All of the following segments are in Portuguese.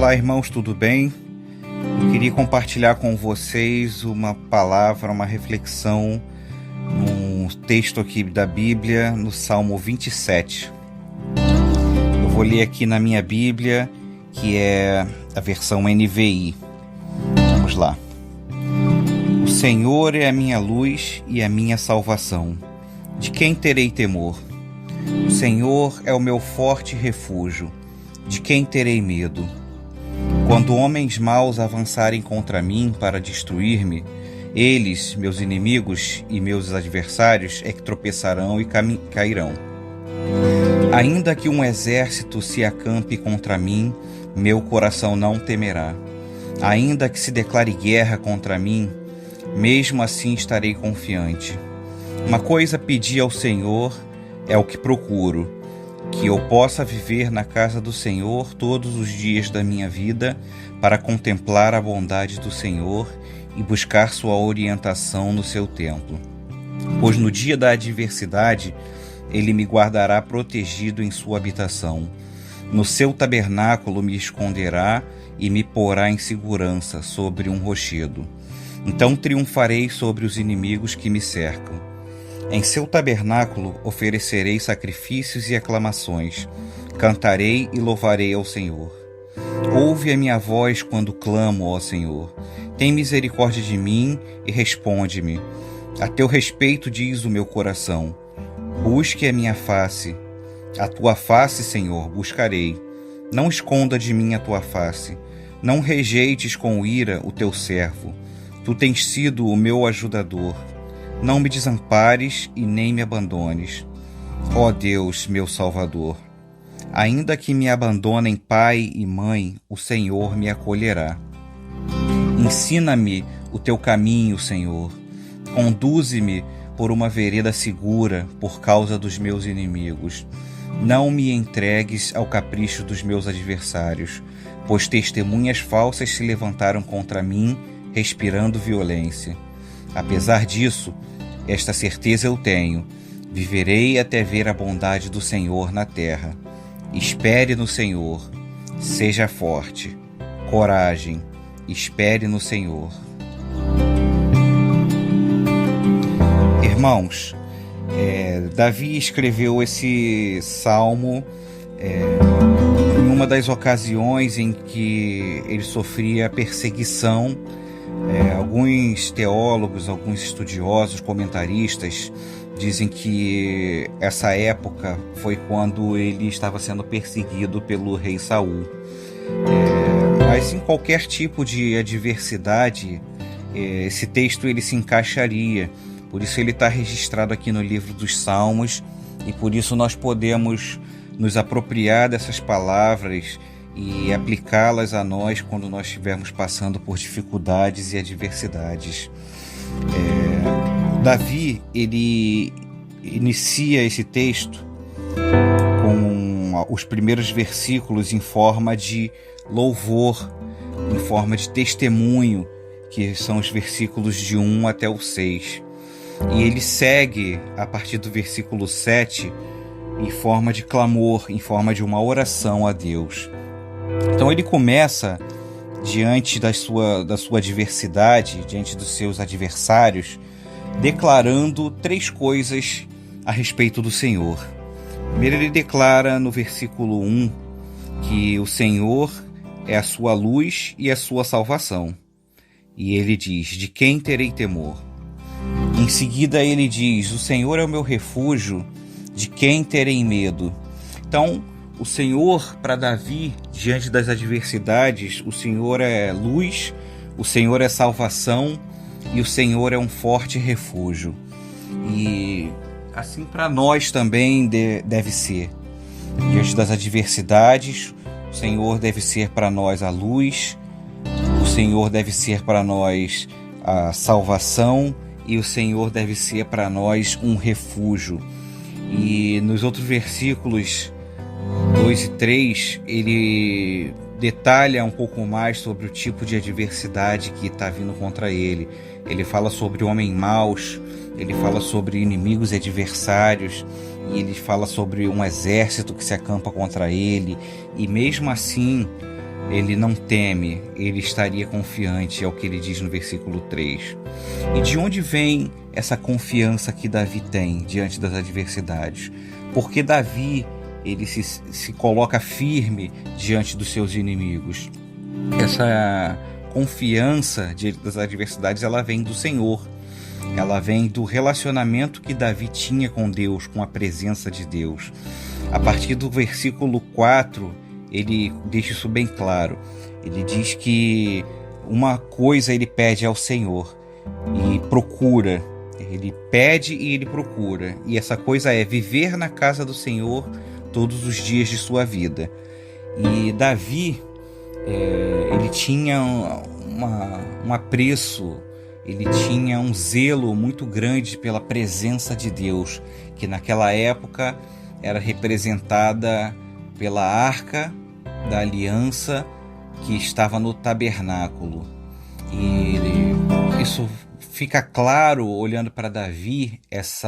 Olá, irmãos, tudo bem? Eu queria compartilhar com vocês uma palavra, uma reflexão num texto aqui da Bíblia, no Salmo 27. Eu vou ler aqui na minha Bíblia, que é a versão NVI. Vamos lá. O Senhor é a minha luz e a minha salvação. De quem terei temor? O Senhor é o meu forte refúgio. De quem terei medo? Quando homens maus avançarem contra mim para destruir-me, eles, meus inimigos e meus adversários, é que tropeçarão e cairão. Ainda que um exército se acampe contra mim, meu coração não temerá. Ainda que se declare guerra contra mim, mesmo assim estarei confiante. Uma coisa pedi ao Senhor, é o que procuro, que eu possa viver na casa do Senhor todos os dias da minha vida, para contemplar a bondade do Senhor e buscar sua orientação no seu templo. Pois no dia da adversidade, ele me guardará protegido em sua habitação. No seu tabernáculo me esconderá e me porá em segurança sobre um rochedo. Então triunfarei sobre os inimigos que me cercam. Em seu tabernáculo oferecerei sacrifícios e aclamações, cantarei e louvarei ao Senhor. Ouve a minha voz quando clamo, ó Senhor. Tem misericórdia de mim e responde-me. A teu respeito diz o meu coração. Busque a minha face. A tua face, Senhor, buscarei. Não esconda de mim a tua face. Não rejeites com ira o teu servo. Tu tens sido o meu ajudador. Não me desampares e nem me abandones. Ó Deus, meu Salvador, ainda que me abandonem pai e mãe, o Senhor me acolherá. Ensina-me o teu caminho, Senhor. Conduze-me por uma vereda segura por causa dos meus inimigos. Não me entregues ao capricho dos meus adversários, pois testemunhas falsas se levantaram contra mim, respirando violência. Apesar disso, esta certeza eu tenho: viverei até ver a bondade do Senhor na terra. Espere no Senhor, seja forte, coragem, espere no Senhor. Irmãos, Davi escreveu esse salmo em uma das ocasiões em que ele sofria perseguição. Alguns teólogos, alguns estudiosos, comentaristas dizem que essa época foi quando ele estava sendo perseguido pelo rei Saul. Mas em qualquer tipo de adversidade, esse texto ele se encaixaria. Por isso ele está registrado aqui no livro dos Salmos, e por isso nós podemos nos apropriar dessas palavras e aplicá-las a nós quando nós estivermos passando por dificuldades e adversidades. Davi, ele inicia esse texto com os primeiros versículos em forma de louvor, em forma de testemunho, que são os versículos de 1 até o 6. E ele segue, a partir do versículo 7, em forma de clamor, em forma de uma oração a Deus. Então ele começa, diante da sua adversidade, diante dos seus adversários, declarando 3 coisas a respeito do Senhor. Primeiro ele declara no versículo 1 que o Senhor é a sua luz e a sua salvação. E ele diz: de quem terei temor? Em seguida ele diz: o Senhor é o meu refúgio, de quem terei medo? Então, o Senhor, para Davi, diante das adversidades, o Senhor é luz, o Senhor é salvação e o Senhor é um forte refúgio. E assim para nós também deve ser. Diante das adversidades, o Senhor deve ser para nós a luz, o Senhor deve ser para nós a salvação e o Senhor deve ser para nós um refúgio. E nos outros versículos 2 e 3, ele detalha um pouco mais sobre o tipo de adversidade que está vindo contra ele. Ele fala sobre homens maus, ele fala sobre inimigos e adversários, e ele fala sobre um exército que se acampa contra ele. E mesmo assim, ele não teme, ele estaria confiante, é o que ele diz no versículo 3. E de onde vem essa confiança que Davi tem diante das adversidades? Porque Davi, ele se coloca firme diante dos seus inimigos. Essa confiança diante das adversidades, ela vem do Senhor. Ela vem do relacionamento que Davi tinha com Deus, com a presença de Deus. A partir do versículo 4, ele deixa isso bem claro. Ele diz que uma coisa ele pede ao Senhor e procura. Ele pede e ele procura. E essa coisa é viver na casa do Senhor todos os dias de sua vida. E Davi, ele tinha um apreço, ele tinha um zelo muito grande pela presença de Deus, que naquela época era representada pela Arca da Aliança que estava no tabernáculo. E isso fica claro olhando para Davi, esse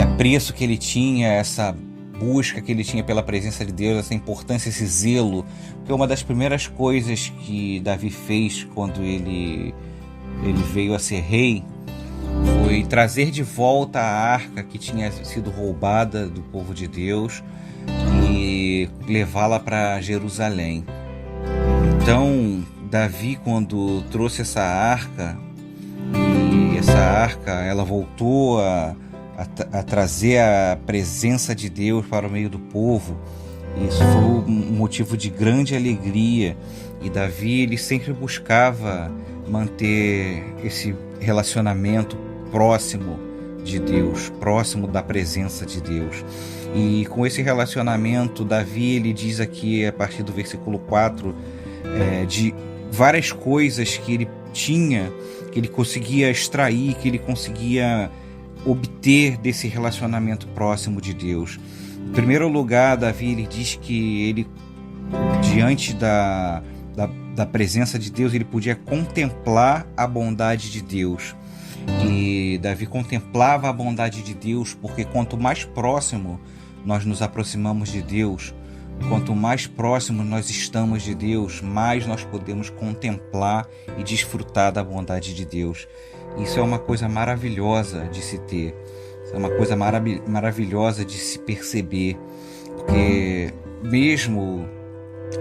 apreço que ele tinha, essa busca que ele tinha pela presença de Deus, essa importância, esse zelo. Porque uma das primeiras coisas que Davi fez quando ele veio a ser rei foi trazer de volta a arca que tinha sido roubada do povo de Deus e levá-la para Jerusalém. Então, Davi, quando trouxe essa arca, e essa arca ela voltou a trazer a presença de Deus para o meio do povo, isso foi um motivo de grande alegria. E Davi, ele sempre buscava manter esse relacionamento próximo de Deus, próximo da presença de Deus. E com esse relacionamento, Davi, ele diz aqui a partir do versículo 4, de várias coisas que ele tinha, que ele conseguia extrair, que ele conseguia obter desse relacionamento próximo de Deus. Em primeiro lugar, Davi, ele diz que ele, diante da presença de Deus, ele podia contemplar a bondade de Deus. E Davi contemplava a bondade de Deus porque quanto mais próximo nós nos aproximamos de Deus, quanto mais próximo nós estamos de Deus, mais nós podemos contemplar e desfrutar da bondade de Deus. Isso é uma coisa maravilhosa de se ter, isso é uma coisa maravilhosa de se perceber, porque mesmo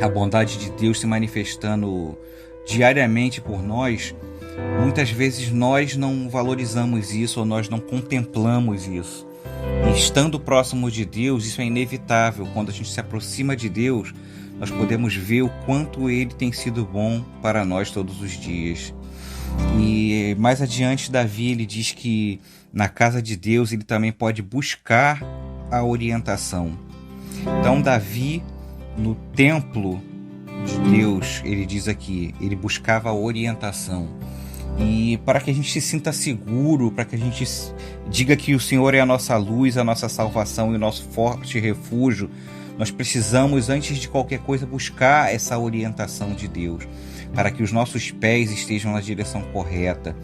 a bondade de Deus se manifestando diariamente por nós, muitas vezes nós não valorizamos isso ou nós não contemplamos isso. E estando próximo de Deus, isso é inevitável. Quando a gente se aproxima de Deus, nós podemos ver o quanto Ele tem sido bom para nós todos os dias. E mais adiante, Davi, ele diz que na casa de Deus ele também pode buscar a orientação. Então Davi, no templo de Deus, ele diz aqui, ele buscava a orientação. E para que a gente se sinta seguro, para que a gente diga que o Senhor é a nossa luz, a nossa salvação e o nosso forte refúgio, nós precisamos, antes de qualquer coisa, buscar essa orientação de Deus, para que os nossos pés estejam na direção correta,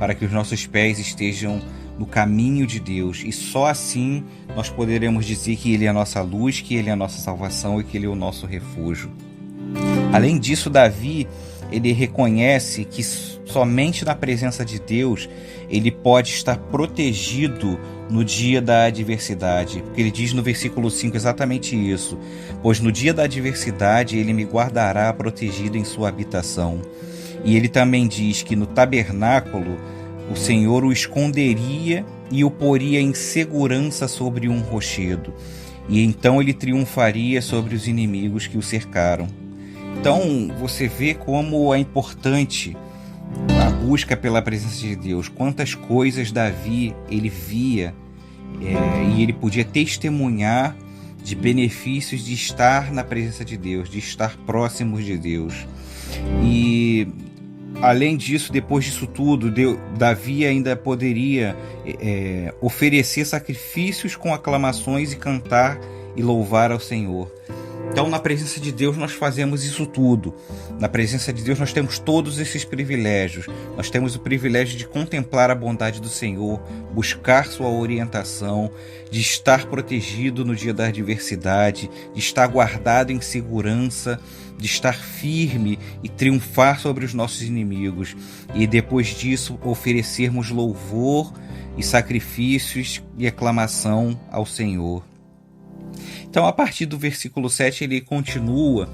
para que os nossos pés estejam no caminho de Deus. E só assim nós poderemos dizer que Ele é a nossa luz, que Ele é a nossa salvação e que Ele é o nosso refúgio. Além disso, Davi, ele reconhece que somente na presença de Deus ele pode estar protegido no dia da adversidade, porque ele diz no versículo 5 exatamente isso: pois no dia da adversidade ele me guardará protegido em sua habitação. E ele também diz que no tabernáculo o Senhor o esconderia e o poria em segurança sobre um rochedo, e então ele triunfaria sobre os inimigos que o cercaram. Então você vê como é importante a busca pela presença de Deus, quantas coisas Davi ele via e ele podia testemunhar de benefícios de estar na presença de Deus, de estar próximos de Deus. E além disso, depois disso tudo, Davi ainda poderia oferecer sacrifícios com aclamações e cantar e louvar ao Senhor. Então, na presença de Deus, nós fazemos isso tudo. Na presença de Deus, nós temos todos esses privilégios. Nós temos o privilégio de contemplar a bondade do Senhor, buscar sua orientação, de estar protegido no dia da adversidade, de estar guardado em segurança, de estar firme e triunfar sobre os nossos inimigos. E depois disso, oferecermos louvor e sacrifícios e aclamação ao Senhor. Então, a partir do versículo 7, ele continua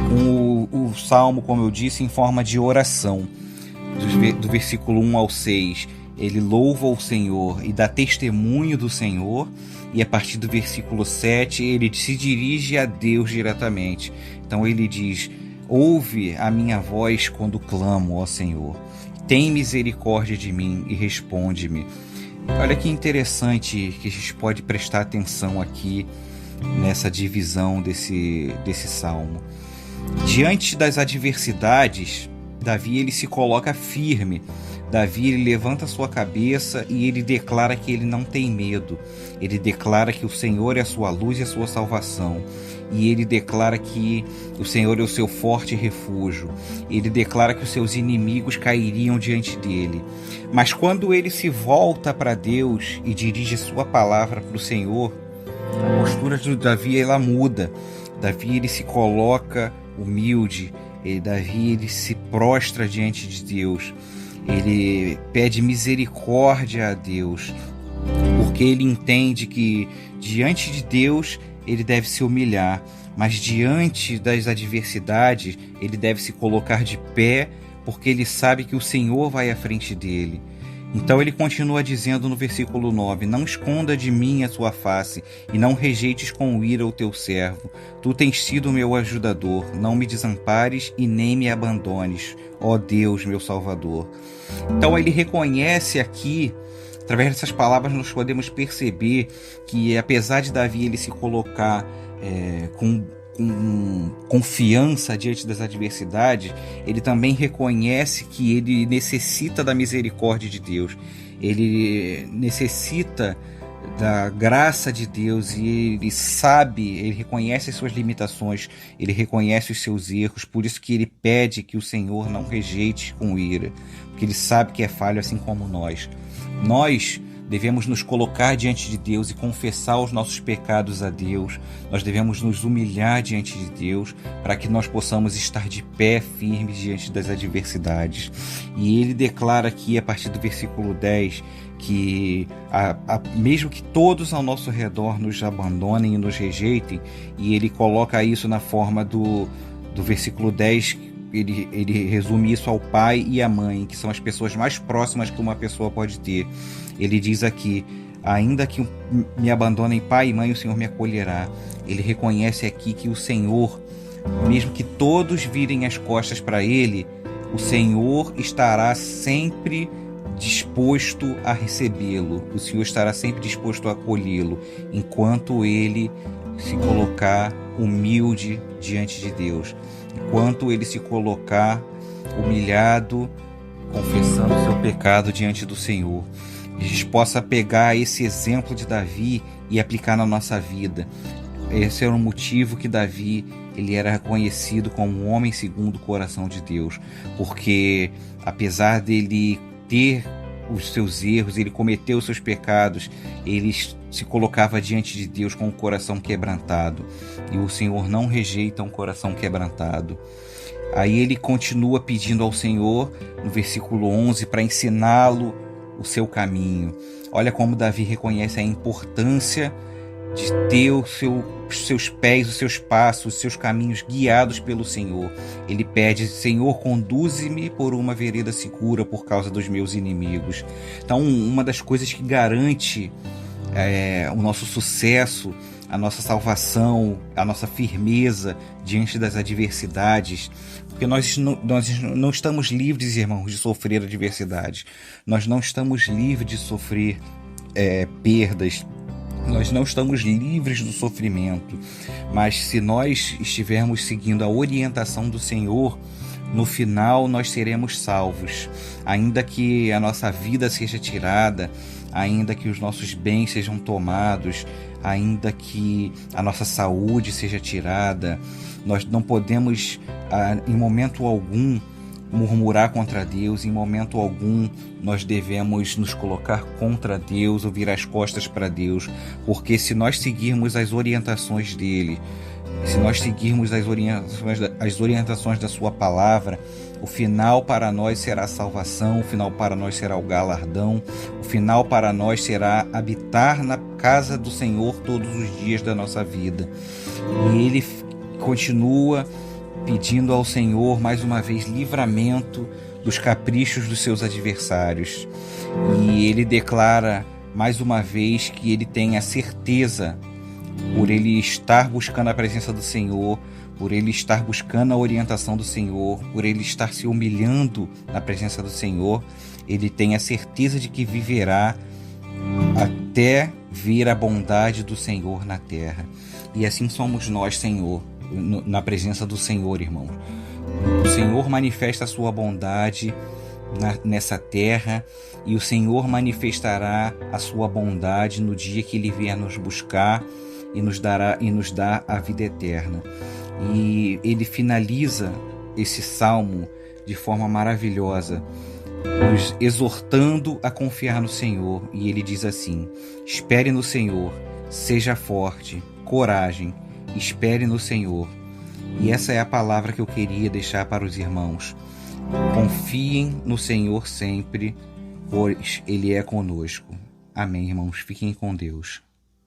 com o salmo, como eu disse, em forma de oração. Do versículo 1 ao 6, ele louva o Senhor e dá testemunho do Senhor. E a partir do versículo 7, ele se dirige a Deus diretamente. Então, ele diz: ouve a minha voz quando clamo, ó Senhor. Tem misericórdia de mim e responde-me. Olha que interessante que a gente pode prestar atenção aqui nessa divisão desse salmo. Diante das adversidades, Davi ele se coloca firme. Davi ele levanta sua cabeça e ele declara que ele não tem medo. Ele declara que o Senhor é a sua luz e a sua salvação. E ele declara que o Senhor é o seu forte refúgio. Ele declara que os seus inimigos cairiam diante dele. Mas quando ele se volta para Deus e dirige a sua palavra para o Senhor, a postura de Davi ela muda. Davi ele se coloca humilde. Davi ele se prostra diante de Deus. Ele pede misericórdia a Deus, porque ele entende que diante de Deus ele deve se humilhar, mas diante das adversidades ele deve se colocar de pé, porque ele sabe que o Senhor vai à frente dele. Então ele continua dizendo no versículo 9: não esconda de mim a sua face e não rejeites com ira o teu servo. Tu tens sido meu ajudador, não me desampares e nem me abandones, ó Deus, meu Salvador. Então ele reconhece aqui, através dessas palavras nós podemos perceber que apesar de Davi ele se colocar com confiança diante das adversidades, ele também reconhece que ele necessita da misericórdia de Deus, ele necessita da graça de Deus, e ele sabe, ele reconhece as suas limitações, ele reconhece os seus erros, por isso que ele pede que o Senhor não rejeite com ira, porque ele sabe que é falho assim como nós. Nós devemos nos colocar diante de Deus e confessar os nossos pecados a Deus. Nós devemos nos humilhar diante de Deus para que nós possamos estar de pé firmes diante das adversidades. E ele declara aqui, a partir do versículo 10, que mesmo que todos ao nosso redor nos abandonem e nos rejeitem, e ele coloca isso na forma do versículo 10, ele resume isso ao pai e à mãe, que são as pessoas mais próximas que uma pessoa pode ter. Ele diz aqui: ainda que me abandonem pai e mãe, o Senhor me acolherá. Ele reconhece aqui que o Senhor, mesmo que todos virem as costas para ele, o Senhor estará sempre disposto a recebê-lo. O Senhor estará sempre disposto a acolhê-lo, enquanto ele se colocar humilde diante de Deus, enquanto ele se colocar humilhado, confessando o seu pecado diante do Senhor. A gente possa pegar esse exemplo de Davi e aplicar na nossa vida. Esse era o motivo que Davi ele era reconhecido como um homem segundo o coração de Deus, porque apesar dele ter os seus erros, ele cometeu os seus pecados, ele se colocava diante de Deus com o coração quebrantado, e o Senhor não rejeita um coração quebrantado. Aí ele continua pedindo ao Senhor, no versículo 11, para ensiná-lo o seu caminho. Olha como Davi reconhece a importância de ter os seus pés, os seus passos, os seus caminhos guiados pelo Senhor. Ele pede: Senhor, conduze-me por uma vereda segura por causa dos meus inimigos. Então, uma das coisas que garante o nosso sucesso, a nossa salvação, a nossa firmeza diante das adversidades, porque nós não estamos livres, irmãos, de sofrer adversidades. Nós não estamos livres de sofrer perdas. Nós não estamos livres do sofrimento. Mas se nós estivermos seguindo a orientação do Senhor, no final nós seremos salvos. Ainda que a nossa vida seja tirada, ainda que os nossos bens sejam tomados, ainda que a nossa saúde seja tirada, nós não podemos, em momento algum, murmurar contra Deus, em momento algum nós devemos nos colocar contra Deus ou virar as costas para Deus, porque se nós seguirmos as orientações dele, se nós seguirmos as orientações da sua palavra, o final para nós será a salvação, o final para nós será o galardão, o final para nós será habitar na casa do Senhor todos os dias da nossa vida. E ele continua pedindo ao Senhor, mais uma vez, livramento dos caprichos dos seus adversários. E ele declara, mais uma vez, que ele tem a certeza, por ele estar buscando a presença do Senhor, por ele estar buscando a orientação do Senhor, por ele estar se humilhando na presença do Senhor, ele tem a certeza de que viverá até ver a bondade do Senhor na terra. E assim somos nós, Senhor, na presença do Senhor, irmão. O Senhor manifesta a sua bondade nessa terra, e o Senhor manifestará a sua bondade no dia que Ele vier nos buscar e nos dá a vida eterna. E ele finaliza esse salmo de forma maravilhosa, nos exortando a confiar no Senhor. E ele diz assim: espere no Senhor, seja forte, coragem, espere no Senhor. E essa é a palavra que eu queria deixar para os irmãos. Confiem no Senhor sempre, pois Ele é conosco. Amém, irmãos. Fiquem com Deus.